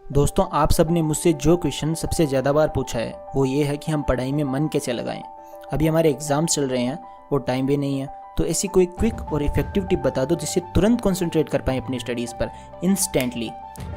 दोस्तों, आप सब ने मुझसे जो क्वेश्चन सबसे ज़्यादा बार पूछा है वो ये है कि हम पढ़ाई में मन कैसे लगाएं। अभी हमारे एग्ज़ाम्स चल रहे हैं और टाइम भी नहीं है, तो ऐसी कोई क्विक और इफेक्टिव टिप बता दो जिससे तुरंत कंसंट्रेट कर पाएँ अपनी स्टडीज़ पर इंस्टेंटली।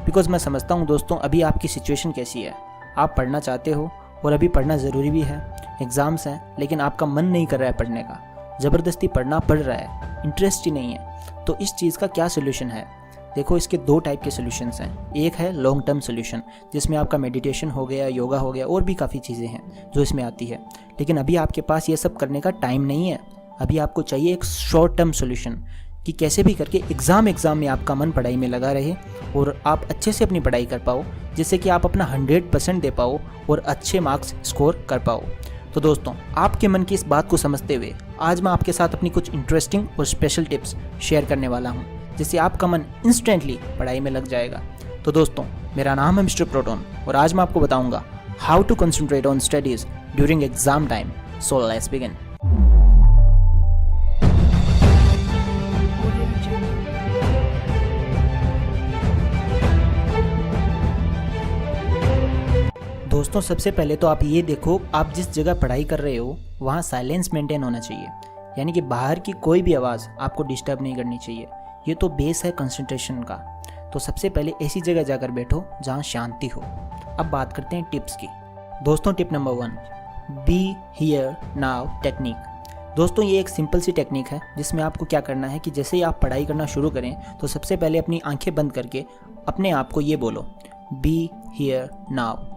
बिकॉज मैं समझता हूँ दोस्तों, अभी आपकी सिचुएशन कैसी है। आप पढ़ना चाहते हो और अभी पढ़ना ज़रूरी भी है, एग्ज़ाम्स हैं, लेकिन आपका मन नहीं कर रहा है पढ़ने का, ज़बरदस्ती पढ़ना पड़ रहा है, इंटरेस्ट ही नहीं है। तो इस चीज़ का क्या सोल्यूशन है? देखो, इसके दो टाइप के सोल्यूशंस हैं। एक है लॉन्ग टर्म सोल्यूशन, जिसमें आपका मेडिटेशन हो गया, योगा हो गया, और भी काफ़ी चीज़ें हैं जो इसमें आती है। लेकिन अभी आपके पास ये सब करने का टाइम नहीं है। अभी आपको चाहिए एक शॉर्ट टर्म सोल्यूशन कि कैसे भी करके एग्ज़ाम में आपका मन पढ़ाई में लगा रहे और आप अच्छे से अपनी पढ़ाई कर पाओ, जिससे कि आप अपना 100% दे पाओ और अच्छे मार्क्स स्कोर कर पाओ। तो दोस्तों, आपके मन की इस बात को समझते हुए आज मैं आपके साथ अपनी कुछ इंटरेस्टिंग और स्पेशल टिप्स शेयर करने वाला हूँ, जिससे आपका मन इंस्टेंटली पढ़ाई में लग जाएगा। तो दोस्तों, मेरा नाम है मिस्टर प्रोटोन और आज मैं आपको बताऊंगा how to concentrate on studies during exam time. So let's begin. दोस्तों, सबसे पहले तो आप ये देखो, आप जिस जगह पढ़ाई कर रहे हो वहाँ साइलेंस मेंटेन होना चाहिए, यानी कि बाहर की कोई भी आवाज़ आपको डिस्टर्ब नहीं करनी चाहिए। ये तो बेस है कंसंट्रेशन का। तो सबसे पहले ऐसी जगह जाकर बैठो जहाँ शांति हो। अब बात करते हैं टिप्स की। दोस्तों, tip number 1, be here now technique. दोस्तों, ये एक सिंपल सी टेक्निक है जिसमें आपको क्या करना है कि जैसे ही आप पढ़ाई करना शुरू करें तो सबसे पहले अपनी आंखें बंद करके अपने आप को ये बोलो, बी हियर नाउ।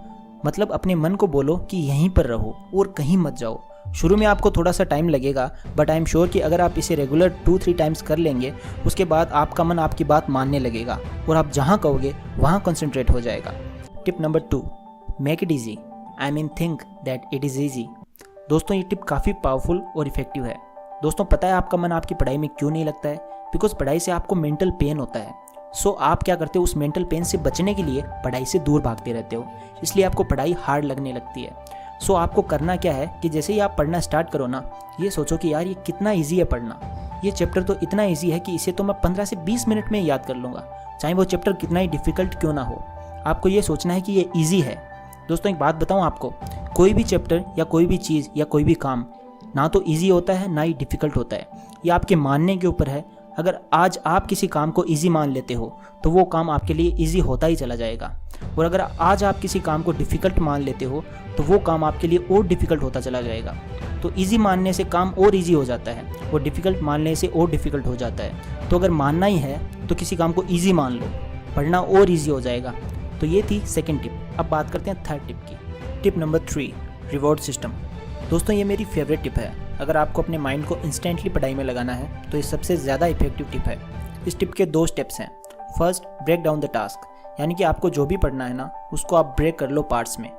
मतलब अपने मन को बोलो कि यहीं पर रहो और कहीं मत जाओ। शुरू में आपको थोड़ा सा टाइम लगेगा, बट आई एम श्योर कि अगर आप इसे रेगुलर 2-3 टाइम्स कर लेंगे, उसके बाद आपका मन आपकी बात मानने लगेगा और आप जहाँ कहोगे वहाँ कंसंट्रेट हो जाएगा। Tip number 2, make it easy. I mean think that it is easy. दोस्तों, ये टिप काफ़ी पावरफुल और इफेक्टिव है। दोस्तों, पता है आपका मन आपकी पढ़ाई में क्यों नहीं लगता है? बिकॉज पढ़ाई से आपको मेंटल पेन होता है। सो आप क्या करते हो, उस मेंटल पेन से बचने के लिए पढ़ाई से दूर भागते रहते हो, इसलिए आपको पढ़ाई हार्ड लगने लगती है। सो आपको करना क्या है कि जैसे ही आप पढ़ना स्टार्ट करो ना, ये सोचो कि यार ये कितना इजी है पढ़ना, ये चैप्टर तो इतना इजी है कि इसे तो मैं 15 से 20 मिनट में याद कर लूँगा, चाहे वो चैप्टर कितना ही डिफ़िकल्ट क्यों ना हो। आपको ये सोचना है कि ये ईजी है। दोस्तों, एक बात बताऊँ आपको, कोई भी चैप्टर या कोई भी चीज़ या कोई भी काम ना तो ईजी होता है ना ही डिफ़िकल्ट होता है। ये आपके मानने के ऊपर है। अगर आज आप किसी काम को इजी मान लेते हो तो वो काम आपके लिए इजी होता ही चला जाएगा, और अगर आज आप किसी काम को डिफ़िकल्ट मान लेते हो तो वो काम आपके लिए और डिफ़िकल्ट होता चला जाएगा। तो इजी मानने से काम और इजी हो जाता है और डिफ़िकल्ट मानने से और डिफ़िकल्ट हो जाता है। तो अगर मानना ही है तो किसी काम को ईजी मान लो, पढ़ना और ईजी हो जाएगा। तो ये थी सेकेंड टिप। अब बात करते हैं थर्ड टिप की। Tip number 3, reward system. दोस्तों, ये मेरी फेवरेट टिप है। अगर आपको अपने माइंड को इंस्टेंटली पढ़ाई में लगाना है तो ये सबसे ज़्यादा इफेक्टिव टिप है। इस टिप के 2 स्टेप्स हैं। First, break down the task, यानी कि आपको जो भी पढ़ना है ना, उसको आप ब्रेक कर लो पार्ट्स में।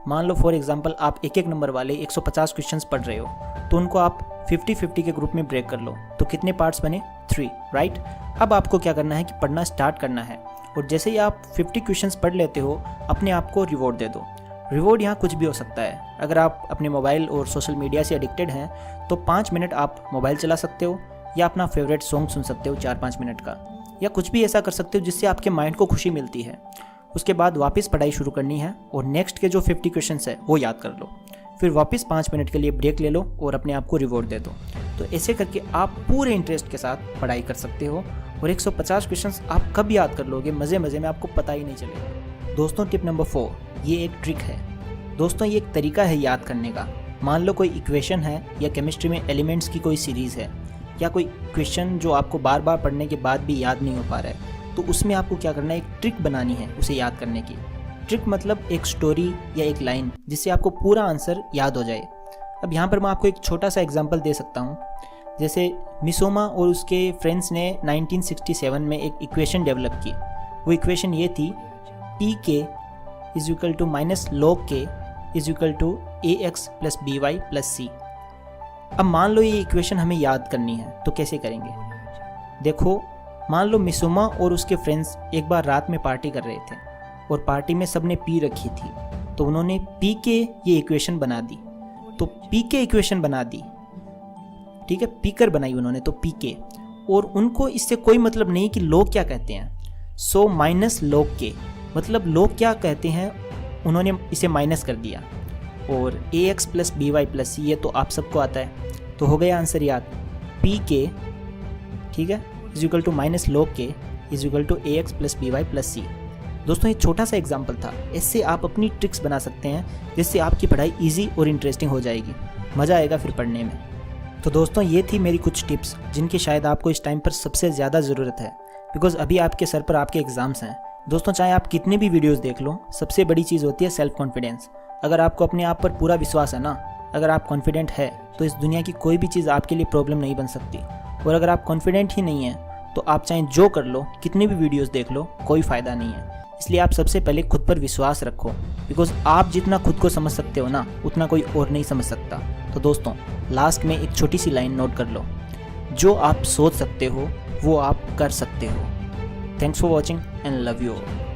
मान लो फॉर एग्जांपल आप 1-1 नंबर वाले 150 क्वेश्चंस पढ़ रहे हो, तो उनको आप 50-50 के ग्रुप में ब्रेक कर लो। तो कितने पार्ट्स बने? 3, राइट। अब आपको क्या करना है कि पढ़ना स्टार्ट करना है, और जैसे ही आप 50 क्वेश्चंस पढ़ लेते हो, अपने आप को रिवॉर्ड दे दो। रिवॉर्ड यहाँ कुछ भी हो सकता है। अगर आप अपने मोबाइल और सोशल मीडिया से एडिक्टेड हैं तो 5 मिनट आप मोबाइल चला सकते हो, या अपना फेवरेट सॉन्ग सुन सकते हो 4-5 मिनट का, या कुछ भी ऐसा कर सकते हो जिससे आपके माइंड को खुशी मिलती है। उसके बाद वापस पढ़ाई शुरू करनी है और नेक्स्ट के जो 50 क्वेश्चंस है वो याद कर लो। फिर वापस 5 मिनट के लिए ब्रेक ले लो और अपने आप को रिवॉर्ड दे दो। तो ऐसे करके आप पूरे इंटरेस्ट के साथ पढ़ाई कर सकते हो और 150 क्वेश्चंस आप कब याद कर लोगे, मज़े मज़े में, आपको पता ही नहीं चलेगा। दोस्तों, टिप नंबर 4, ये एक ट्रिक है। दोस्तों, ये एक तरीका है याद करने का। मान लो कोई इक्वेशन है या केमिस्ट्री में एलिमेंट्स की कोई सीरीज़ है, या कोई क्वेश्चन जो आपको बार बार पढ़ने के बाद भी याद नहीं हो पा रहा है, तो उसमें आपको क्या करना है, एक ट्रिक बनानी है उसे याद करने की। ट्रिक मतलब एक स्टोरी या एक लाइन जिससे आपको पूरा आंसर याद हो जाए। अब यहाँ पर मैं आपको एक छोटा सा एग्जाम्पल दे सकता हूँ। जैसे मिसोमा और उसके फ्रेंड्स ने 1967 में एक इक्वेशन डेवलप की। वो इक्वेशन ये थी, T K is equal to minus log K is equal to a x plus b y plus c. अब मान लो ये इक्वेशन हमें याद करनी है, तो कैसे करेंगे? देखो, मान लो मिसुमा और उसके फ्रेंड्स एक बार रात में पार्टी कर रहे थे और पार्टी में सबने पी रखी थी, तो उन्होंने पी के ये इक्वेशन बना दी। तो पी के इक्वेशन बना दी, ठीक है, पीकर बनाई उन्होंने, तो पी के, और उनको इससे कोई मतलब नहीं कि लोग क्या कहते हैं। सो माइनस लोग के, मतलब लोग क्या कहते हैं, उन्होंने इसे माइनस कर दिया। और ax plus b y plus c, ये तो आप सबको आता है, तो हो गया आंसर याद, पी के, ठीक है, is equal to minus log K is equal to ax plus b y plus c. दोस्तों ये छोटा सा एग्जाम्पल था, इससे आप अपनी ट्रिक्स बना सकते हैं जिससे आपकी पढ़ाई ईजी और इंटरेस्टिंग हो जाएगी, मज़ा आएगा फिर पढ़ने में। तो दोस्तों ये थी मेरी कुछ टिप्स जिनकी शायद आपको इस टाइम पर सबसे ज़्यादा ज़रूरत है, बिकॉज अभी आपके सर पर आपके एग्ज़ाम्स हैं। दोस्तों चाहे आप कितने भी वीडियोस देख लो, सबसे बड़ी चीज़ होती है सेल्फ कॉन्फिडेंस। अगर आपको अपने आप पर पूरा विश्वास है ना, अगर आप कॉन्फिडेंट है, तो इस दुनिया की कोई भी चीज़ आपके लिए प्रॉब्लम नहीं बन सकती। और अगर आप कॉन्फिडेंट ही नहीं है तो आप चाहे जो कर लो, कितनी भी वीडियोस देख लो, कोई फ़ायदा नहीं है। इसलिए आप सबसे पहले खुद पर विश्वास रखो, बिकॉज आप जितना खुद को समझ सकते हो ना, उतना कोई और नहीं समझ सकता। तो दोस्तों लास्ट में एक छोटी सी लाइन नोट कर लो, जो आप सोच सकते हो वो आप कर सकते हो। Thanks for watching and love you all.